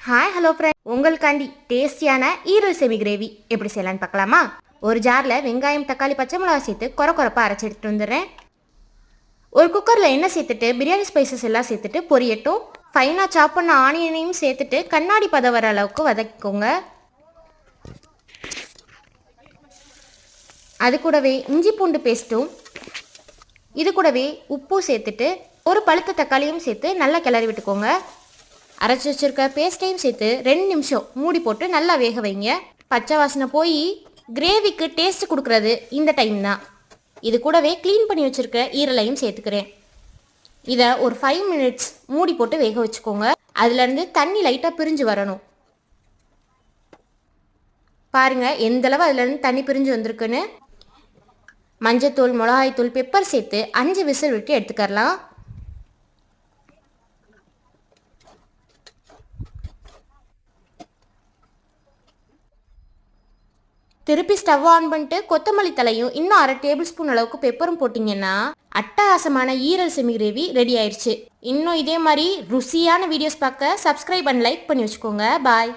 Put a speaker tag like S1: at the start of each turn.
S1: Hi hello friend, உங்களுக்காண்டி டேஸ்டியான ஈரல் செமி கிரேவி எப்படி செய்யலான்னு பார்க்கலாமா? ஒரு ஜாரில் வெங்காயம், தக்காளி, பச்சை மிளகாய் சேர்த்து குறப்பாக அரைச்சி எடுத்துகிட்டு வந்துடுறேன். ஒரு குக்கரில் எண்ணெய் சேர்த்துட்டு பிரியாணி ஸ்பைசஸ் எல்லாம் சேர்த்துட்டு பொரியட்டும். ஃபைனாக சாப் பண்ண ஆனியனையும் சேர்த்துட்டு கண்ணாடி பதம் வர அளவுக்கு வதக்கிக்கோங்க. அது கூடவே இஞ்சி பூண்டு பேஸ்ட்டும் இது கூடவே உப்பு சேர்த்துட்டு ஒரு பழுத்த தக்காளியும் சேர்த்து நல்லா கிளறி விட்டுக்கோங்க. அரைச்சி வச்சுருக்க பேஸ்ட்டையும் சேர்த்து 2 நிமிஷம் மூடி போட்டு நல்லா வேக வைங்க. பச்சை வாசனை போய் கிரேவிக்கு டேஸ்ட் கொடுக்குறது இந்த டைம் தான். இது கூடவே க்ளீன் பண்ணி வச்சுருக்க ஈரலையும் சேர்த்துக்கிறேன். இதை ஒரு 5 மினிட்ஸ் மூடி போட்டு வேக வச்சுக்கோங்க. அதுலேருந்து தண்ணி லைட்டாக பிரிஞ்சு வரணும். பாருங்கள் எந்தளவு அதுலேருந்து தண்ணி பிரிஞ்சு வந்திருக்குன்னு. மஞ்சத்தூள், மிளகாய்த்தூள், பெப்பர் சேர்த்து 5 விசில் விட்டு எடுத்துக்கரலாம். திருப்பி ஸ்டவ் ஆன் பண்ணிட்டு கொத்தமல்லி தலையும் இன்னும் 1/2 டேபிள் ஸ்பூன் அளவுக்கு பெப்பரும் போட்டிங்கன்னா அட்டகாசமான ஈரல் செமி கிரேவி ரெடி ஆயிடுச்சு. இன்னும் இதே மாதிரி ருசியான வீடியோஸ் பார்க்க சப்ஸ்கிரைப் அண்ட் லைக் பண்ணி வச்சுக்கோங்க. பாய்.